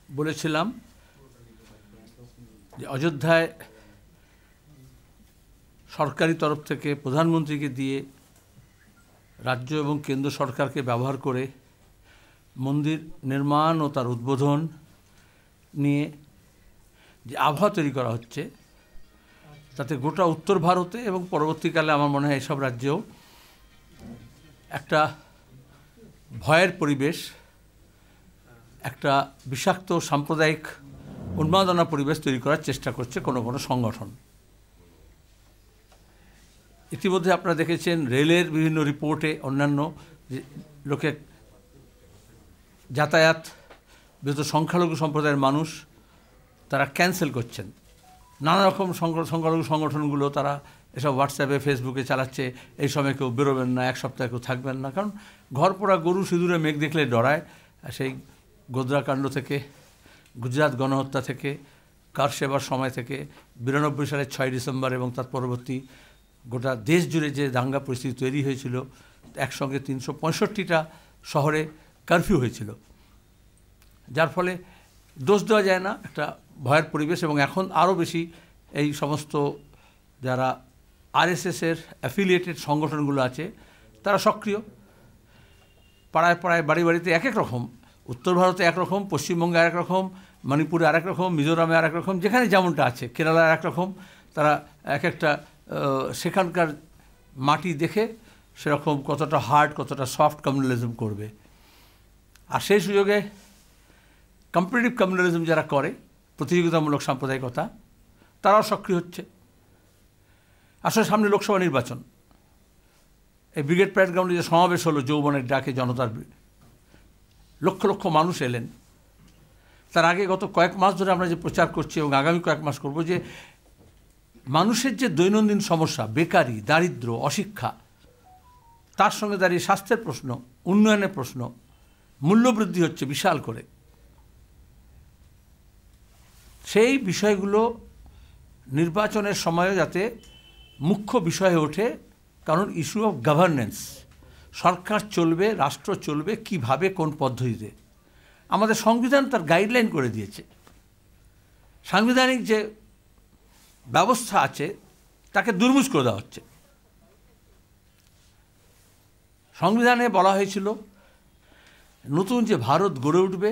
বলেছিলাম যে অযোধ্যায় সরকারি তরফ থেকে প্রধানমন্ত্রীকে দিয়ে রাজ্য এবং কেন্দ্র সরকারকে ব্যবহার করে মন্দির নির্মাণ ও তার উদ্বোধন নিয়ে যে আবহাওয়া তৈরি করা হচ্ছে, তাতে গোটা উত্তর ভারতে এবং পরবর্তীকালে আমার মনে হয় এসব রাজ্যেও একটা ভয়ের পরিবেশ, একটা বিষাক্ত সাম্প্রদায়িক উন্মাদনা পরিবেশ তৈরি করার চেষ্টা করছে কোনো কোনো সংগঠন। ইতিমধ্যে আপনারা দেখেছেন রেলের বিভিন্ন রিপোর্টে অন্যান্য যে লোকে যাতায়াত বিশেষত সংখ্যালঘু সম্প্রদায়ের মানুষ তারা ক্যান্সেল করছেন। নানা রকম সংখ্যালঘু সংগঠনগুলো তারা এসব হোয়াটসঅ্যাপে ফেসবুকে চালাচ্ছে এই সময় কেউ বেরোবেন না, এক সপ্তাহে কেউ থাকবেন না, কারণ ঘর পোড়া গরু সিঁদুরে মেঘ দেখলে ডরায়। সেই গোদ্রাকাণ্ড থেকে, গুজরাট গণহত্যা থেকে, কার সেবার সময় থেকে 92 সালের 6 ডিসেম্বর এবং তার পরবর্তী গোটা দেশ জুড়ে যে দাঙ্গা পরিস্থিতি তৈরি হয়েছিল, একসঙ্গে 365টা শহরে কারফিউ হয়েছিল, যার ফলে দোষ দেওয়া যায় না, একটা ভয়ের পরিবেশ। এবং এখন আরও বেশি এই সমস্ত যারা আরএসএসের অ্যাফিলিয়েটেড সংগঠনগুলো আছে তারা সক্রিয়। পাড়ায় পাড়ায় বাড়ি বাড়িতে এক এক রকম, উত্তর ভারতে একরকম, পশ্চিমবঙ্গে আরেক রকম, মণিপুরে আরেক রকম, মিজোরামে আরেক রকম, যেখানে যেমনটা আছে, কেরালায় এক রকম। তারা এক একটা সেখানকার মাটি দেখে সেরকম কতটা হার্ড কতটা সফট কমিউনালিজম করবে। আর সেই সুযোগে কম্পিটিটিভ কমিউনালিজম যারা করে, প্রতিযোগিতামূলক সাম্প্রদায়িকতা, তারাও সক্রিয় হচ্ছে। আসলে সামনে লোকসভা নির্বাচন, এই ব্রিগেড প্যারেড গ্রাউন্ডে যে সমাবেশ হলো যৌবনের ডাকে জনতার, লক্ষ লক্ষ মানুষ এলেন। তার আগে গত কয়েক মাস ধরে আমরা যে প্রচার করছি এবং আগামী কয়েক মাস করব, যে মানুষের যে দৈনন্দিন সমস্যা, বেকারি, দারিদ্র্য, অশিক্ষা, তার সঙ্গে দাঁড়িয়ে স্বাস্থ্যের প্রশ্ন, উন্নয়নের প্রশ্ন, মূল্যবৃদ্ধি হচ্ছে বিশাল করে, সেই বিষয়গুলো নির্বাচনের সময়ও যাতে মুখ্য বিষয় হয়ে ওঠে। কারণ ইস্যু অফ গভর্নেন্স, সরকার চলবে, রাষ্ট্র চলবে কিভাবে, কোন পদ্ধতিতে, আমাদের সংবিধান তার গাইডলাইন করে দিয়েছে। সাংবিধানিক যে ব্যবস্থা আছে তাকে দুর্মুষ করে দেওয়া হচ্ছে। সংবিধানে বলা হয়েছিল নতুন যে ভারত গড়ে উঠবে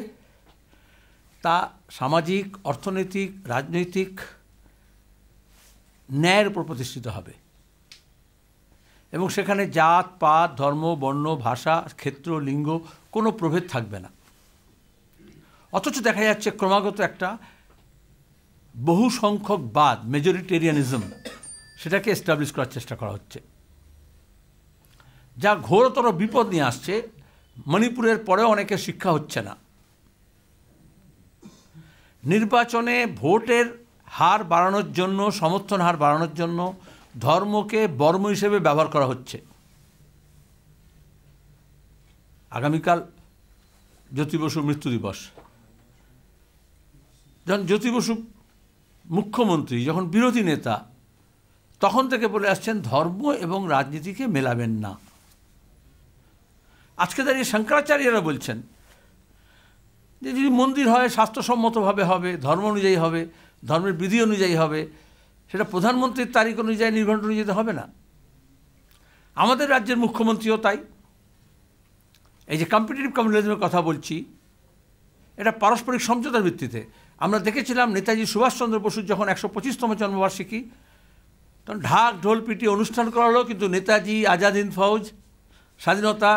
তা সামাজিক, অর্থনৈতিক, রাজনৈতিক ন্যায়ের উপর প্রতিষ্ঠিত হবে এবং সেখানে জাত পাত, ধর্ম, বর্ণ, ভাষা, ক্ষেত্র, লিঙ্গ কোনো প্রভেদ থাকবে না। অথচ দেখা যাচ্ছে ক্রমাগত একটা বহু সংখ্যকবাদ, মেজরিটেরিয়ানিজম, সেটাকে এস্টাবলিশ করার চেষ্টা করা হচ্ছে, যা ঘোরতর বিপদ নিয়ে আসছে। মণিপুরের পরেও অনেকের শিক্ষা হচ্ছে না। নির্বাচনে ভোটের হার বাড়ানোর জন্য, সমর্থন হার বাড়ানোর জন্য ধর্মকে বর্ম হিসেবে ব্যবহার করা হচ্ছে। আগামীকাল জ্যোতি বসুর মৃত্যু দিবস। যখন জ্যোতি বসু মুখ্যমন্ত্রী, যখন বিরোধী নেতা, তখন থেকে বলে আসছেন ধর্ম এবং রাজনীতিকে মেলাবেন না। আজকে দাঁড়িয়ে শঙ্করাচার্যরা বলছেন যে যদি মন্দির হয় স্বাস্থ্যসম্মতভাবে হবে, ধর্ম অনুযায়ী হবে, ধর্মের বিধি অনুযায়ী হবে, সেটা প্রধানমন্ত্রীর তারিখ অনুযায়ী, নির্ঘণ্ট অনুযায়ী হবে না। আমাদের রাজ্যের মুখ্যমন্ত্রীও তাই। এই যে কম্পিটিটিভ কমিউনালিজমের কথা বলছি, এটা পারস্পরিক সমঝোতার ভিত্তিতে। আমরা দেখেছিলাম নেতাজি সুভাষচন্দ্র বসুর যখন 125তম জন্মবার্ষিকী, তখন ঢাক ঢোল পিটিয়ে অনুষ্ঠান করা হলো, কিন্তু নেতাজি, আজাদ হিন্দ ফৌজ, স্বাধীনতা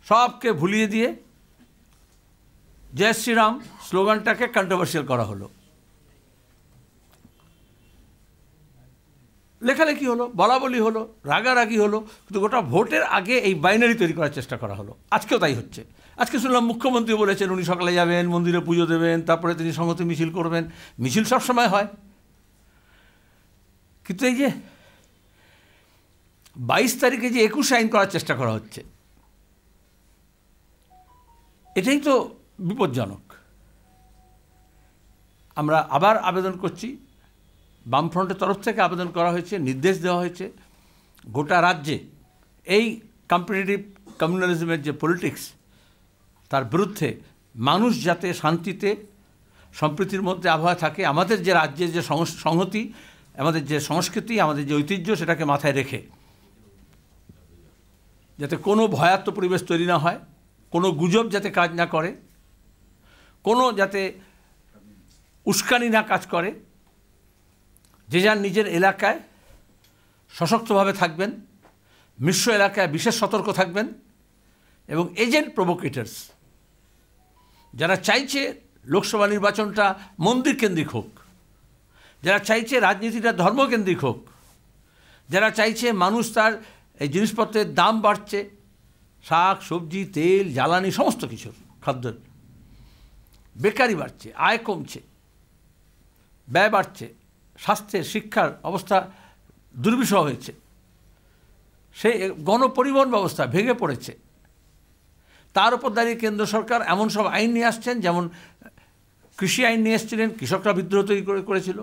সবকে ভুলিয়ে দিয়ে জয় শ্রীরাম স্লোগানটাকে কন্ট্রোভার্সিয়াল করা হলো। লেখালেখি হলো, বলাবলি হলো, রাগারাগি হলো, কিন্তু গোটা ভোটের আগে এই বাইনারি তৈরি করার চেষ্টা করা হলো। আজকেও তাই হচ্ছে। আজকে শুনলাম মুখ্যমন্ত্রী বলেছেন উনি সকালে যাবেন, মন্দিরে পুজো দেবেন, তারপরে তিনি সংহতি মিছিল করবেন। মিছিল সবসময় হয়, কিন্তু এই যে 22 তারিখে যে 21 আইন করার চেষ্টা করা হচ্ছে, এটাই তো বিপজ্জনক। আমরা আবার আবেদন করছি, বামফ্রন্টের তরফ থেকে আবেদন করা হয়েছে, নির্দেশ দেওয়া হয়েছে গোটা রাজ্যে এই কম্পিটিটিভ কমিউনালিজমের যে পলিটিক্স, তার বিরুদ্ধে মানুষ যাতে শান্তিতে সম্প্রীতির মধ্যে আবহাওয়া থাকে, আমাদের যে রাজ্যের যে সংহতি, আমাদের যে সংস্কৃতি, আমাদের যে ঐতিহ্য, সেটাকে মাথায় রেখে যাতে কোনো ভয়াত্ম পরিবেশ তৈরি না হয়, কোনো গুজব যাতে কাজ না করে, কোনো যাতে উস্কানি না কাজ করে, যে যার নিজের এলাকায় সশক্তভাবে থাকবেন, মিশ্র এলাকায় বিশেষ সতর্ক থাকবেন, এবং এজেন্ট প্রভোকেটার্স যারা চাইছে লোকসভা নির্বাচনটা মন্দির কেন্দ্রিক হোক, যারা চাইছে রাজনীতিটা ধর্মকেন্দ্রিক হোক, যারা চাইছে মানুষ তার এই জিনিসপত্রের দাম বাড়ছে, শাক সবজি তেল জ্বালানি সমস্ত কিছুর খাদ্যের, বেকারি বাড়ছে, আয় কমছে, ব্যয় বাড়ছে, স্বাস্থ্যের শিক্ষার অবস্থা দুর্বিষহ হয়েছে, সেই গণপরিবহন ব্যবস্থা ভেঙে পড়েছে, তার উপর দাঁড়িয়ে কেন্দ্র সরকার এমন সব আইন নিয়ে আসছেন, যেমন কৃষি আইন নিয়ে এসেছিলেন, কৃষকরা বিদ্রোহ তৈরি করেছিল,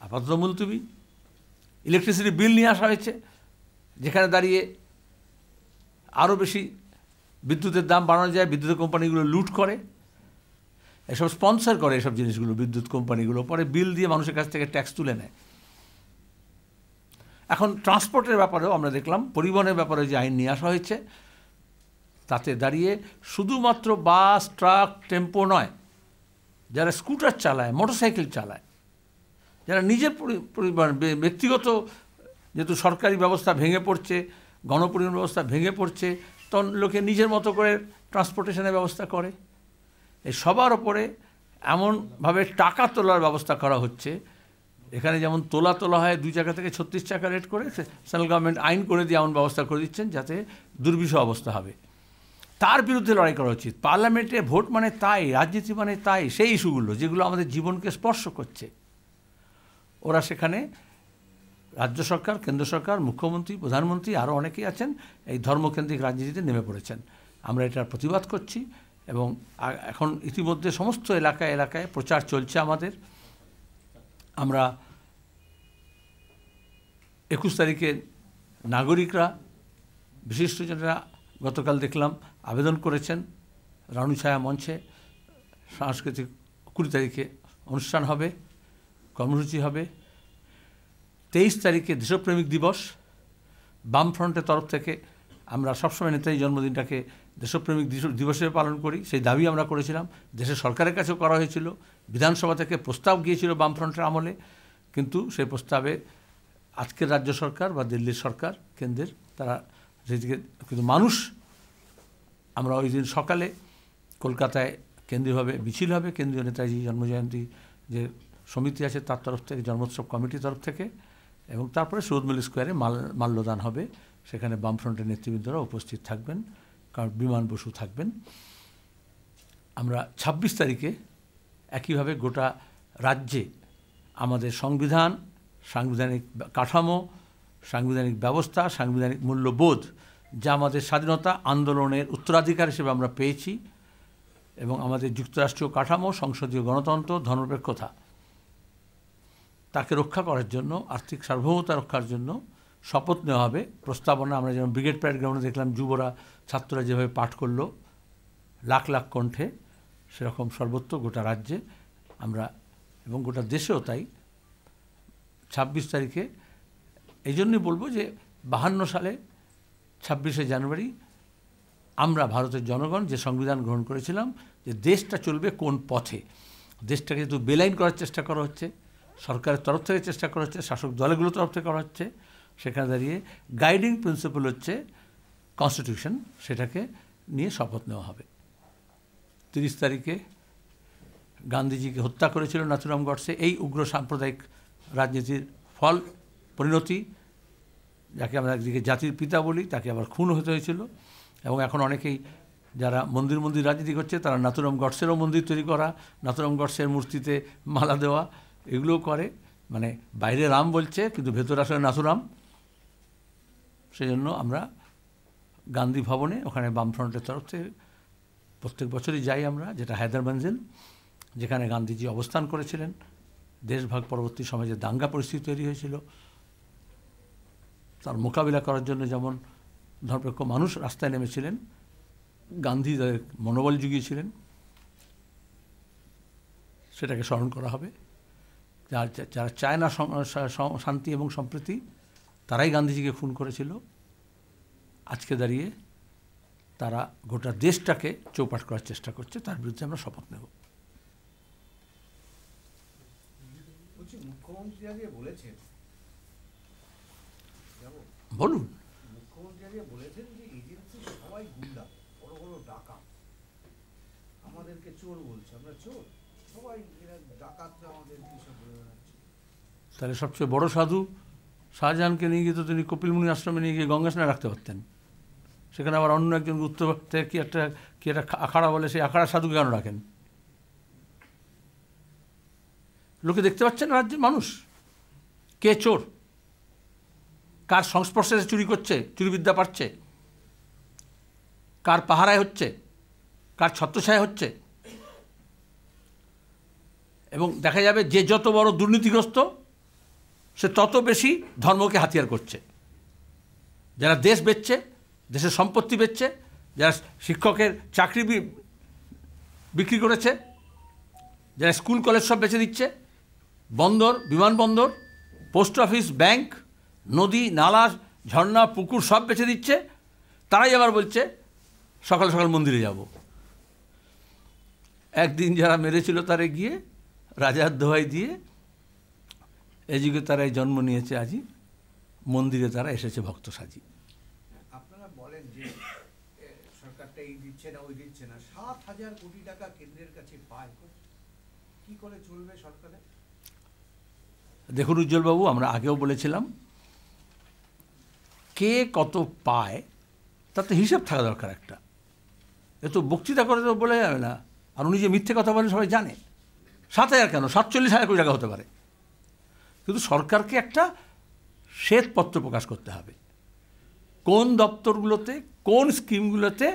আপাতত মুলতবি। ইলেকট্রিসিটি বিল নিয়ে আসা হয়েছে, যেখানে দাঁড়িয়ে আরও বেশি বিদ্যুতের দাম বাড়ানো যায়, বিদ্যুৎ কোম্পানিগুলো লুট করে, এসব স্পন্সর করে এসব জিনিসগুলো বিদ্যুৎ কোম্পানিগুলো, পরে বিল দিয়ে মানুষের কাছ থেকে ট্যাক্স তুলে নেয়। এখন ট্রান্সপোর্টের ব্যাপারেও আমরা দেখলাম, পরিবহনের ব্যাপারে যে আইন নিয়ে আসা হয়েছে, তাতে দাঁড়িয়ে শুধুমাত্র বাস ট্রাক টেম্পো নয়, যারা স্কুটার চালায়, মোটরসাইকেল চালায়, যারা নিজের ব্যক্তিগত, যেহেতু সরকারি ব্যবস্থা ভেঙে পড়ছে, গণপরিবহন ব্যবস্থা ভেঙে পড়ছে, তখন লোকে নিজের মতো করে ট্রান্সপোর্টেশনের ব্যবস্থা করে। এই সবার ওপরে এমনভাবে টাকা তোলার ব্যবস্থা করা হচ্ছে, এখানে যেমন তোলা হয় 2 টাকা থেকে 36 টাকা রেট করে, সেন্ট্রাল গভর্নমেন্ট আইন করে দিয়ে এমন ব্যবস্থা করে দিচ্ছেন যাতে দুর্বিষহ অবস্থা হবে। তার বিরুদ্ধে লড়াই করা উচিত। পার্লামেন্টে ভোট মানে তাই, রাজনীতি মানে তাই, সেই ইস্যুগুলো যেগুলো আমাদের জীবনকে স্পর্শ করছে, ওরা সেখানে রাজ্য সরকার, কেন্দ্র সরকার, মুখ্যমন্ত্রী, প্রধানমন্ত্রী আরও অনেকেই আছেন, এই ধর্মকেন্দ্রিক রাজনীতিতে নেমে পড়েছেন। আমরা এটার প্রতিবাদ করছি এবং এখন ইতিমধ্যে সমস্ত এলাকায় এলাকায় প্রচার চলছে আমাদের। আমরা 21 তারিখে নাগরিকরা, বিশিষ্টজনেরা গতকাল দেখলাম আবেদন করেছেন, রানুছায়া মঞ্চে সাংস্কৃতিক 20 তারিখে অনুষ্ঠান হবে, কর্মসূচি হবে। 23 তারিখে দেশপ্রেমিক দিবস, বামফ্রন্টের তরফ থেকে আমরা সবসময় নেতাজি জন্মদিনটাকে দেশপ্রেমিক দিবস হিসেবে পালন করি, সেই দাবি আমরা করেছিলাম, দেশের সরকারের কাছেও করা হয়েছিল, বিধানসভা থেকে প্রস্তাব গিয়েছিল বামফ্রন্টের আমলে, কিন্তু সেই প্রস্তাবে আজকের রাজ্য সরকার বা দিল্লির সরকার কেন্দ্রের তারা সেদিকে, কিন্তু মানুষ, আমরা ওই দিন সকালে কলকাতায় কেন্দ্রীয়ভাবে মিছিল হবে, কেন্দ্রীয় নেতাজি জন্মজয়ন্তী যে সমিতি আছে তার তরফ থেকে, জন্মোৎসব কমিটির তরফ থেকে, এবং তারপরে সৈয়দ মল্লিক স্কোয়ারে মাল্যদান হবে, সেখানে বামফ্রন্টের নেতৃবৃন্দরা উপস্থিত থাকবেন, কারণ বিমান বসু থাকবেন। আমরা 26 তারিখে একইভাবে গোটা রাজ্যে আমাদের সংবিধান, সাংবিধানিক কাঠামো, সাংবিধানিক ব্যবস্থা, সাংবিধানিক মূল্যবোধ, যা আমাদের স্বাধীনতা আন্দোলনের উত্তরাধিকার হিসেবে আমরা পেয়েছি, এবং আমাদের যুক্তরাষ্ট্রীয় কাঠামো, সংসদীয় গণতন্ত্র, ধর্মনিরপেক্ষতা, তাকে রক্ষা করার জন্য, আর্থিক সার্বভৌমতা রক্ষার জন্য শপথ নেওয়া হবে। প্রস্তাবনা আমরা যেমন ব্রিগেড প্যারেড গ্রাউন্ডে দেখলাম, যুবরা, ছাত্ররা যেভাবে পাঠ করলো লাখ লাখ কণ্ঠে, সেরকম সর্বত্র গোটা রাজ্যে আমরা, এবং গোটা দেশেও তাই 26 তারিখে। এই জন্যই বলবো যে 52 সালে 26শে জানুয়ারি আমরা ভারতের জনগণ যে সংবিধান গ্রহণ করেছিলাম, যে দেশটা চলবে কোন পথে, দেশটাকে যেহেতু বেলাইন করার চেষ্টা করা হচ্ছে, সরকারের তরফ থেকে চেষ্টা করা হচ্ছে, শাসক দলগুলোর তরফ থেকে করা হচ্ছে, সেখানে দাঁড়িয়ে গাইডিং প্রিন্সিপাল হচ্ছে কনস্টিটিউশন, সেটাকে নিয়ে শপথ নেওয়া হবে। 30 তারিখে গান্ধীজিকে হত্যা করেছিল নাথুরাম গডসে, এই উগ্র সাম্প্রদায়িক রাজনীতির ফল পরিণতি, যাকে আমরা একদিকে জাতির পিতা বলি, তাকে আবার খুন হতে হয়েছিল। এবং এখন অনেকেই যারা মন্দির রাজনীতি করছে, তারা নাথুরাম গডসেরও মন্দির তৈরি করা, নাথুরাম গডসের মূর্তিতে মালা দেওয়া, এগুলোও করে, মানে বাইরে রাম বলছে কিন্তু ভেতরে আসলে নাথুরাম। সেই জন্য আমরা গান্ধী ভবনে, ওখানে বামফ্রন্টের তরফ থেকে প্রত্যেক বছরই যাই আমরা, যেটা হায়দার মঞ্জিল, যেখানে গান্ধীজি অবস্থান করেছিলেন। দেশভাগ পরবর্তী সময়ে যে দাঙ্গা পরিস্থিতি তৈরি হয়েছিল, তার মোকাবিলা করার জন্য যেমন ধর্মনিরপেক্ষ মানুষ রাস্তায় নেমেছিলেন, গান্ধী তাদের মনোবল জুগিয়েছিলেন, সেটাকে স্মরণ করা হবে। যারা চায় না শান্তি এবং সম্প্রীতি, তারাই গান্ধীজিকে খুন করেছিল। আজকে দাঁড়িয়ে তারা গোটা দেশটাকে চৌপাট করার চেষ্টা করছে, তার বিরুদ্ধে আমরা শপথ নেব। মুখ্যমন্ত্রী আগে বলেছেন, বলুন। মুখ্যমন্ত্রী আগে বলেছেন যে এজেন্সি সবাই গুন্ডা, বড় বড় ডাকাত, আমাদেরকে চোর বলছে, আমরা চোর, সবাই এরা ডাকাত, আমাদেরকে সব বলে বেড়াচ্ছে। তাহলে সবচেয়ে বড় সাধু শাহজাহানকে নিয়ে গিয়ে তো তিনি কপিলমুনি আশ্রমে নিয়ে গিয়ে গঙ্গা স্নানে রাখতে পারতেন। সেখানে আবার অন্য একজন উত্তর থেকে কি একটা আখাড়া বলে, সেই আখাড়া সাধুকে কেন রাখেন? লোকে দেখতে পাচ্ছেন রাজ্যের মানুষ কে চোর, কার সংস্পর্শে চুরি করছে, চুরিবিদ্যা পাচ্ছে, কার পাহারায় হচ্ছে, কার ছত্রছায়া হচ্ছে। এবং দেখা যাবে যে যত বড় দুর্নীতিগ্রস্ত সে তত বেশি ধর্মকে হাতিয়ার করছে। যারা দেশ বেচছে, দেশের সম্পত্তি বেচছে, যারা শিক্ষকের চাকরি বিক্রি করেছে, যারা স্কুল কলেজ সব বেচে দিচ্ছে, বন্দর, বিমানবন্দর, পোস্ট অফিস, ব্যাংক, নদী, নালা, ঝর্ণা, পুকুর সব বেচে দিচ্ছে, তারাই আবার বলছে সকাল সকাল মন্দিরে যাব। একদিন যারা মেরেছিল তারে গিয়ে রাজার দোহাই দিয়ে এই যুগে তারাই জন্ম নিয়েছে আজি, মন্দিরে তারা এসেছে ভক্ত সাজি। আপনারা বলেন যে সরকারটা এই দিচ্ছে না ওই দিচ্ছে না, 7,000 কোটি টাকা কেন্দ্রের কাছে পায়, কি করে চলবে সরকারে? দেখুন উজ্জ্বলবাবু, আমরা আগেও বলেছিলাম কে কত পায় তাতে হিসাব থাকা দরকার একটা। এ তো বক্তৃতা করে তো বলে যাবে না। আর উনি যে মিথ্যে কথা বলেন সবাই জানে। 7,000 কেন, 47,000 কোটি টাকা হতে পারে। কিন্তু সরকারকে একটা শ্বেতপত্র প্রকাশ করতে হবে কোন দপ্তরগুলোতে, কোন স্কিমগুলোতে,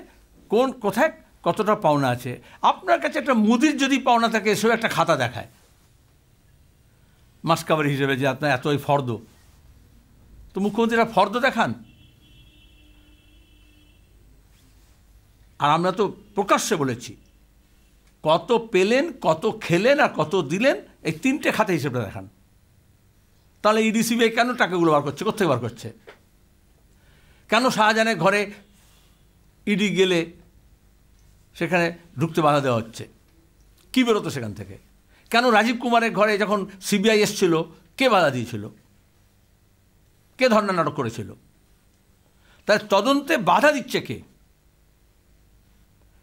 কোথায় কতটা পাওনা আছে। আপনার কাছে একটা মুদির যদি পাওনা থাকে, সেও একটা খাতা দেখায় মাসকাবারি হিসেবে যে আপনার এতই ফর্দ। তো মুখ্যমন্ত্রীরা ফর্দ দেখান। আর আমরা তো প্রকাশ্যে বলেছি কত পেলেন, কত খেলেন আর কত দিলেন, এই 3টে খাতে হিসেবে দেখান। তাহলে ইডি সিবিআই কেন টাকাগুলো বার করছে, কোথেকে বার করছে? কেন শাহজাহানের ঘরে ইডি গেলে সেখানে ঢুকতে বাধা দেওয়া হচ্ছে, কী বেরোতো সেখান থেকে? কেন রাজীব কুমারের ঘরে যখন সিবিআই এসছিল কে বাধা দিয়েছিল, কে ধর্ণা নাটক করেছিল? তাই তদন্তে বাধা দিচ্ছে কে?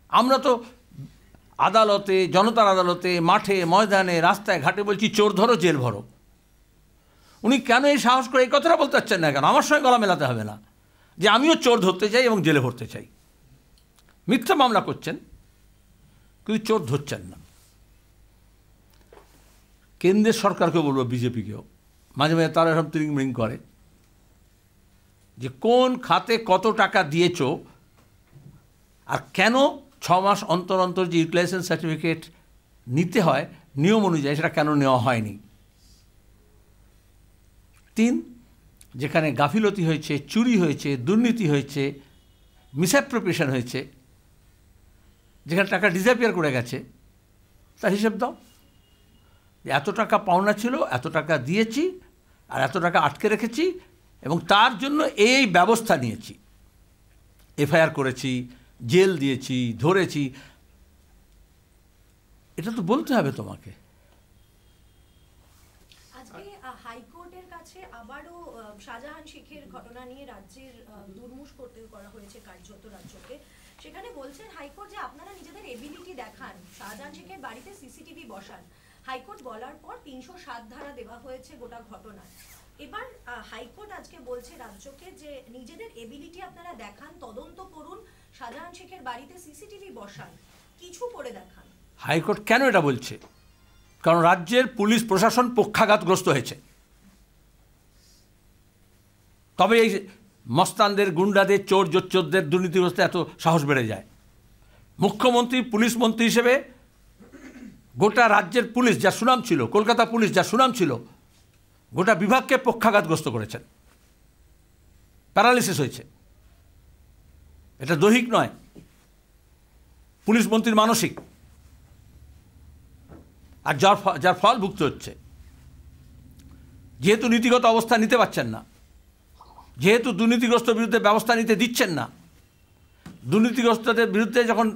আমরা তো আদালতে, জনতার আদালতে, মাঠে ময়দানে, রাস্তায় ঘাটে বলছি চোর ধরো, জেল ভরো। উনি কেন এই সাহস করে এই কথাটা বলতে পারছেন না কেন? আমার সঙ্গে গলা মেলাতে হবে না যে আমিও চোর ধরতে চাই এবং জেলে ভরতে চাই। মিথ্যা মামলা করছেন কিন্তু চোর ধরছেন না। কেন্দ্রের সরকারকেও বলবো, বিজেপিকেও মাঝে মাঝে তারা এরকম তিরিং করে যে কোন খাতে কত টাকা দিয়েছ আর কেন 6 মাস অন্তর অন্তর যে ইউটিলাইজেশন সার্টিফিকেট নিতে হয় নিয়ম অনুযায়ী, সেটা কেন নেওয়া হয়নি। 3, যেখানে গাফিলতি হয়েছে, চুরি হয়েছে, দুর্নীতি হয়েছে, মিসঅ্যাপ্রোপ্রিয়েশন হয়েছে, যেখানে টাকা ডিসঅ্যাপিয়ার করে গেছে, তার হিসেব দাও। এত টাকা পাওনা ছিল, এত টাকা দিয়েছি আর এত টাকা আটকে রেখেছি এবং তার জন্য এই ব্যবস্থা নিয়েছি, এফআইআর করেছি, জেল দিয়েছি, ধরেছি। এটা তো বলতে হবে তোমাকে। আজকে হাইকোর্টের কাছে আবারও শাহজাহান শেখের ঘটনা নিয়ে রাজ্যের দুর্মুষ করতে করা হয়েছে কার্যত রাজ্যকে। সেখানে বলছেন হাইকোর্ট যে আপনারা নিজেদের এবিলিটি দেখান, শাহজাহান শেখের বাড়িতে সিসিটিভি বসান। হাইকোর্ট বলার পর 307 ধারা দেওয়া হয়েছে গোটা ঘটনায়। এবার হাইকোর্ট আজকে বলছে রাজ্যকে যে নিজেদের এবিলিটি আপনারা দেখান, তদন্ত করুন, শাহজাহান শেখের বাড়িতে সিসিটিভি বসান, কিছু করে দেখান। হাইকোর্ট কেন এটা বলছে? কারণ রাজ্যের পুলিশ প্রশাসন পক্ষাঘাতগ্রস্ত হয়েছে। তবে এই মস্তানদের, গুন্ডাদের, চোর জোচ্চোরদের, দুর্নীতিগ্রস্ত এত সাহস বেড়ে যায়। মুখ্যমন্ত্রী পুলিশ মন্ত্রী হিসেবে গোটা রাজ্যের পুলিশ যা সুনাম ছিল, কলকাতা পুলিশ যা সুনাম ছিল, গোটা বিভাগকে পক্ষাঘাতগ্রস্ত করেছেন, প্যারালিসিস হয়েছে। এটা দৈহিক নয়, পুলিশ মন্ত্রীর মানসিক। আর যার ফল ভুগতে হচ্ছে। যেহেতু নীতিগত অবস্থা নিতে পারছেন না, যেহেতু দুর্নীতিগ্রস্ত বিরুদ্ধে ব্যবস্থা নিতে দিচ্ছেন না, দুর্নীতিগ্রস্তদের বিরুদ্ধে যখন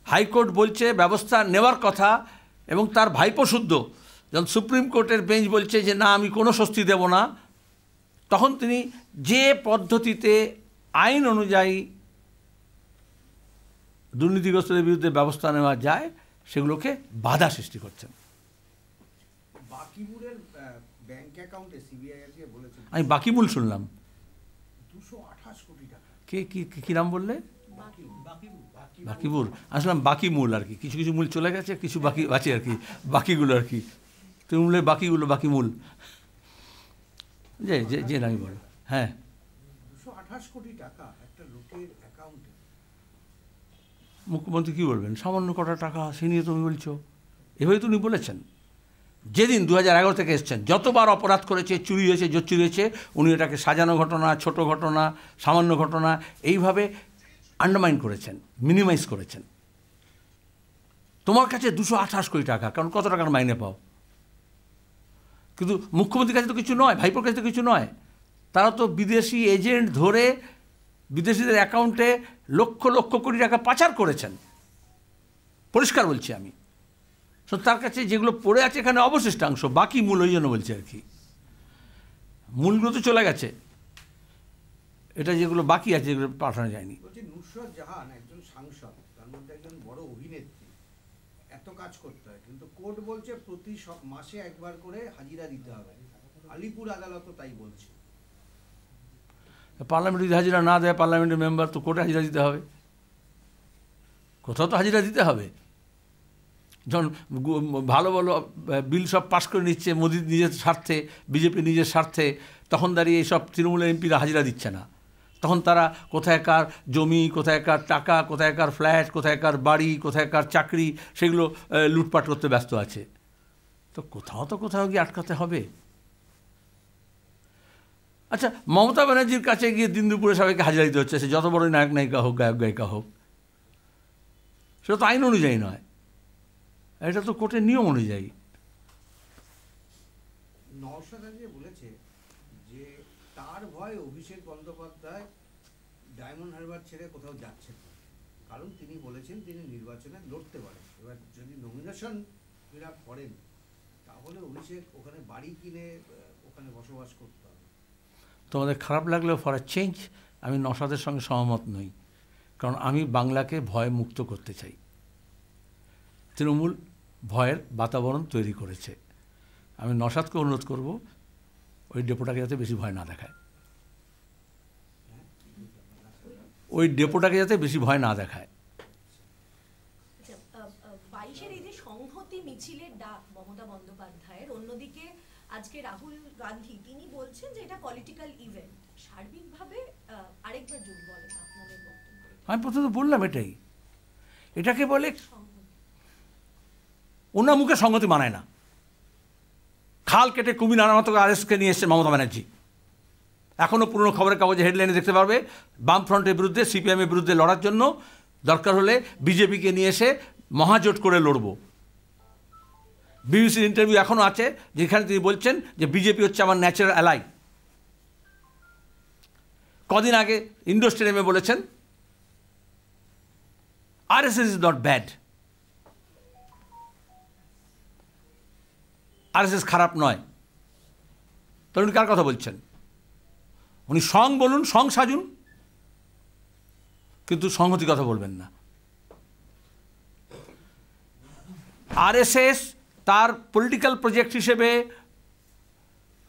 হাইকোর্ট বলছে ব্যবস্থা নেওয়ার কথা এবং তার ভাইপো শুদ্ধ যখন সুপ্রিম কোর্টের বেঞ্চ বলছে যে না আমি কোনো স্বস্তি দেব না, তখন তিনি যে পদ্ধতিতে আইন অনুযায়ী দুর্নীতিগ্রস্তদের বিরুদ্ধে ব্যবস্থা নেওয়া যায় সেগুলোকে বাধা সৃষ্টি করছেন। বাকিমুলের ব্যাংক অ্যাকাউন্টে সিবিআই আজকে বলেছে আমি বাকিমুল শুনলাম। 228 কোটি টাকা। কে কি নাম বললে? বাকিমুল। আসলাম বাকিমূল আর কি, কিছু কিছু মূল চলে গেছে, কিছু বাকি আছে আর কি, বাকিগুলো আর কি। তুমি বললে বাকিগুলো বাকিমূল, যে নামি বলো। হ্যাঁ, 228 কোটি টাকা একটা লোকের অ্যাকাউন্টে। মুখ্যমন্ত্রী কী বলবেন? সামান্য কটা টাকা, সে নিয়ে তুমি বলছো? এভাবেই তো উনি বলেছেন। যেদিন 2011 থেকে এসছেন, যতবার অপরাধ করেছে, চুরি হয়েছে, জোচ্চুরি হয়েছে, উনি এটাকে সাজানো ঘটনা, ছোট ঘটনা, সামান্য ঘটনা এইভাবে আন্ডারমাইন করেছেন, মিনিমাইজ করেছেন। তোমার কাছে 228 কোটি টাকা, কারণ কত টাকার মাইনে পাও? কিন্তু মুখ্যমন্ত্রীর কাছে তো কিছু নয়, ভাইপোর কাছে তো কিছু নয়। তারা তো বিদেশি এজেন্ট ধরে বিদেশিদের অ্যাকাউন্টে লক্ষ লক্ষ কোটি টাকা পাচার করেছেন, পরিষ্কার বলছি আমি। তো তার কাছে যেগুলো পড়ে আছে এখানে অবশিষ্টাংশ, বাকি মূল, ওই জন্য বলছি আর কি। মূলগুলো তো চলে গেছে, এটা যেগুলো বাকি আছে যেগুলো পাঠানো যায়নি। বলছি নুসরাত জাহান একজন সাংসদ, তার মধ্যে একজন বড় অভিনেত্রী, এত কাজ করতে হয়, কিন্তু কোর্ট বলছে প্রতি মাসে একবার করে হাজিরা দিতে হবে। আলিপুর আদালতও তাই বলছে। পার্লামেন্টে যদি হাজিরা না দেয়, পার্লামেন্টের মেম্বার, তো কোর্টে হাজিরা দিতে হবে, কোথাও তো হাজিরা দিতে হবে। যখন ভালো ভালো বিল সব পাশ করে নিচ্ছে মোদি নিজের স্বার্থে, বিজেপি নিজের স্বার্থে, তখন দাঁড়িয়ে এইসব তৃণমূলের এমপিরা হাজিরা দিচ্ছে না। তখন তারা কোথায়কার জমি, কোথায়কার টাকা, কোথায়কার ফ্ল্যাট, কোথায়কার বাড়ি, কোথায়কার চাকরি, সেগুলো লুটপাট করতে ব্যস্ত আছে। তো কোথাও গিয়ে আটকাতে হবে। আচ্ছা, মমতা ব্যানার্জির কাছে গিয়ে দিন দুপুরে সবাইকে হাজিরা দিতে হচ্ছে, সে যত বড়ই নায়ক নায়িকা হোক, গায়ক গায়িকা হোক, সেটা তো আইন অনুযায়ী নয়, এটা তো কোর্টের নিয়ম অনুযায়ী। নওশাদ আজকে বলেছে যে তার ভয়ে অভিষেক বন্দ্যোপাধ্যায় ডায়মন্ড হারবার ছেড়ে কোথাও যাচ্ছেন না, কারণ তিনি বলেছেন তিনি নির্বাচনে লড়তে পারেন। এবার যদি নমিনেশন ফিল আপ করেন তাহলে অভিষেক ওখানে বাড়ি কিনে ওখানে বসবাস করতে হবে। তোমাদের খারাপ লাগলেও ফর চেঞ্জ আমি নওশাদের সঙ্গে সহমত নই, কারণ আমি বাংলাকে ভয় মুক্ত করতে চাই। তৃণমূল ভয়ের বাতাবরণ তৈরি করেছে। আমি নওশাদকে অনুরোধ করব ওই ডেপোটাকে যাতে বেশি ভয় না দেখায়, ওই ডেপোটাকে যাতে বেশি ভয় না দেখায়। 22-এর এই যে সংহতি মিছিলের ডাক মমতা বন্দ্যোপাধ্যায়ের, অন্যদিকে আজকে রাহুল গান্ধী তিনি বলছেন যে এটা পলিটিক্যাল ইভেন্ট। সার্বিকভাবে আরেকবার যদি বলেন আপনাদের বক্তব্য। আমি প্রথমে বললাম এটাকে বলে, ওনার মুখে সংগতি মানায় না। খাল কেটে কুমির আনার মতো আরএসকে নিয়ে এসছেন মমতা ব্যানার্জি। এখনও পুরনো খবরের কাগজে হেডলাইনে দেখতে পারবে বামফ্রন্টের বিরুদ্ধে, সিপিএমের বিরুদ্ধে লড়ার জন্য দরকার হলে বিজেপিকে নিয়ে এসে মহাজোট করে লড়ব। বিবিসির ইন্টারভিউ এখনও আছে যেখানে তিনি বলছেন যে বিজেপি হচ্ছে আমার ন্যাচারাল অ্যালাই। কদিন আগে ইন্ডোর স্টেডিয়ামে বলেছেন RSS is not bad, RSS খারাপ নয়। তাহলে উনি কার কথা বলছেন? উনি সং বলুন, সং সাজুন, কিন্তু সংহতির কথা বলবেন না। আরএসএস তার পলিটিক্যাল প্রজেক্ট হিসেবে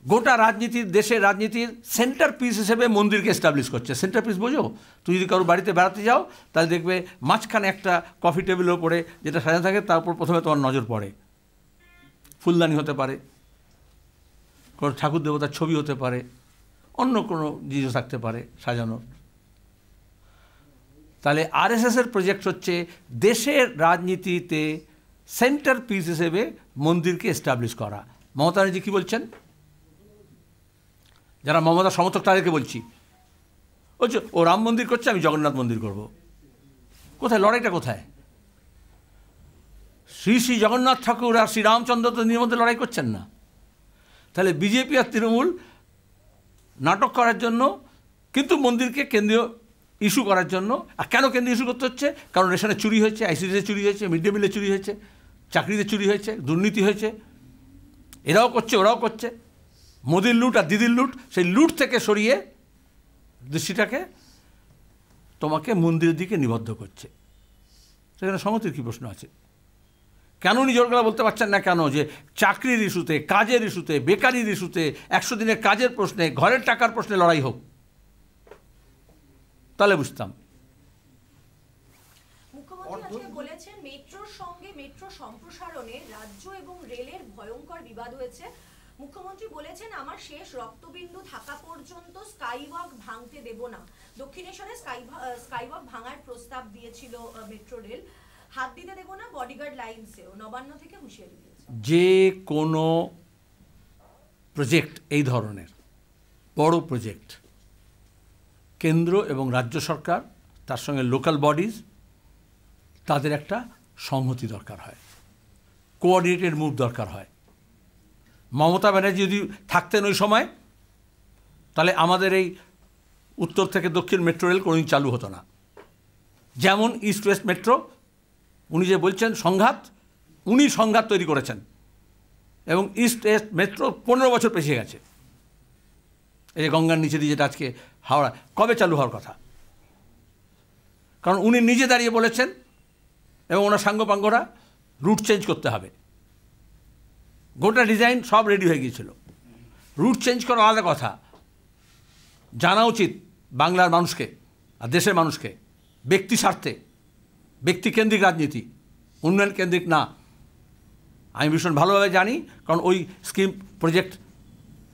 গোটা রাজনীতির, দেশের রাজনীতির সেন্টার পিস হিসেবে মন্দিরকে এস্টাবলিশ করছে। সেন্টার পিস বোঝো? তুমি যদি কারো বাড়িতে বেড়াতে যাও তাহলে দেখবে মাঝখানে একটা কফি টেবিলের ওপরে যেটা সাজানো থাকে তার উপর প্রথমে তোমার নজর পড়ে। ফুলদানি হতে পারে, কোনো ঠাকুর দেবতার ছবি হতে পারে, অন্য কোনো জিনিস থাকতে পারে সাজানোর। তাহলে আরএসএসের প্রজেক্ট হচ্ছে দেশের রাজনীতিতে সেন্টার পিস হিসেবে মন্দিরকে এস্টাবলিশ করা। মমতা ব্যানার্জি কী বলছেন? যারা মমতা সমর্থক তাদেরকে বলছি, বলছে ও রাম মন্দির করছে, আমি জগন্নাথ মন্দির করব। কোথায় লড়াইটা? কোথায়? শ্রী শ্রী জগন্নাথ ঠাকুর আর শ্রীরামচন্দ্র তো নিজের মধ্যে লড়াই করছেন না। তাহলে বিজেপি আর তৃণমূল নাটক করার জন্য, কিন্তু মন্দিরকে কেন্দ্রীয় ইস্যু করার জন্য। আর কেন কেন্দ্রীয় ইস্যু করতে হচ্ছে? কারণ রেশনে চুরি হয়েছে, আইসিডিতে চুরি হয়েছে, মিড ডে মিলে চুরি হয়েছে, চাকরিতে চুরি হয়েছে, দুর্নীতি হয়েছে, এরাও করছে ওরাও করছে। মোদির লুট আর দিদির লুট, সেই লুট থেকে সরিয়ে দৃষ্টিটাকে তোমাকে মন্দিরের দিকে নিবদ্ধ করছে। সেখানে সংহতির কী প্রশ্ন আছে? কেন উনি জোর করে বলতে পারছেন না কেন যে চাকরির ইস্যুতে, কাজের ইস্যুতে, বেকারির ইস্যুতে, 100 দিনের কাজের প্রশ্নে, ঘরের টাকার প্রশ্নে লড়াই হোক? তাহলে বুঝতাম। মুখ্যমন্ত্রী আজকে বলেছেন মেট্রোর সঙ্গে মেট্রো সম্প্রসারণে রাজ্য এবং রেলের ভয়ঙ্কর বিবাদ হয়েছে। মুখ্যমন্ত্রী বলেছেন আমার শেষ রক্তবিন্দু থাকা পর্যন্ত স্কাইওয়াক ভাঙতে দেব না। দক্ষিণেশ্বরে স্কাইওয়াক ভাঙার প্রস্তাব দিয়েছিল মেট্রো রেল, হাত দিতে দেব না বডিগার্ড লাইনসেও। নবান্ন থেকে হুঁশিয়ারি দিয়েছে। যে কোনো প্রজেক্ট, এই ধরনের বড় প্রজেক্ট, কেন্দ্র এবং রাজ্য সরকার তার সঙ্গে লোকাল বডিজ, তাদের একটা সংহতি দরকার হয়, কোঅর্ডিনেটেড মুভ দরকার হয়। মমতা ব্যানার্জি যদি থাকতেন ওই সময়, তাহলে আমাদের এই উত্তর থেকে দক্ষিণ মেট্রো রেল কোনোদিন চালু হতো না। যেমন ইস্ট ওয়েস্ট মেট্রো, উনি যে বলছেন সংঘাত, উনি সংঘাত তৈরি করেছেন এবং ইস্ট ওয়েস্ট মেট্রো 15 বছর পেছিয়ে গেছে। এই যে গঙ্গার নিচে দিয়ে যেটা আজকে হাওড়া, কবে চালু হওয়ার কথা? কারণ উনি নিজে দাঁড়িয়ে বলেছেন এবং ওনার সাঙ্গপাঙ্গরা রুট চেঞ্জ করতে হবে। গোটা ডিজাইন সব রেডি হয়ে গিয়েছিল, রুট চেঞ্জ করা আলাদা কথা। জানা উচিত বাংলার মানুষকে আর দেশের মানুষকে, ব্যক্তি স্বার্থে, ব্যক্তিকেন্দ্রিক রাজনীতি, উন্নয়ন কেন্দ্রিক না। আমি ভীষণ ভালোভাবে জানি, কারণ ওই স্কিম প্রজেক্ট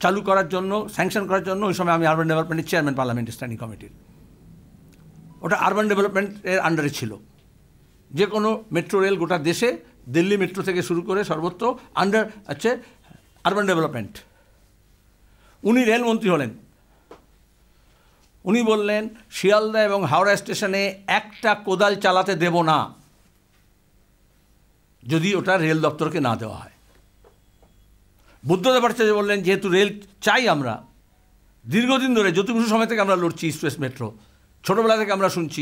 চালু করার জন্য, স্যাংশন করার জন্য ওই সময় আমি আরবান ডেভেলপমেন্টের চেয়ারম্যান পার্লামেন্ট স্ট্যান্ডিং কমিটির। ওটা আরবান ডেভেলপমেন্টের আন্ডারে ছিল। যে কোনো মেট্রো রেল গোটা দেশে, দিল্লি মেট্রো থেকে শুরু করে সর্বত্র আন্ডার আছে আরবান ডেভেলপমেন্ট। উনি রেলমন্ত্রী হলেন, উনি বললেন শিয়ালদা এবং হাওড়া স্টেশনে একটা কোদাল চালাতে দেব না যদি ওটা রেল দপ্তরকে না দেওয়া হয়। বুদ্ধদেব ভট্টাচার্য বললেন যেহেতু রেল চাই আমরা, দীর্ঘদিন ধরে জ্যোতি বসুর সময় থেকে আমরা লড়ছি ইস্ট ওয়েস্ট মেট্রো, ছোটোবেলা থেকে আমরা শুনছি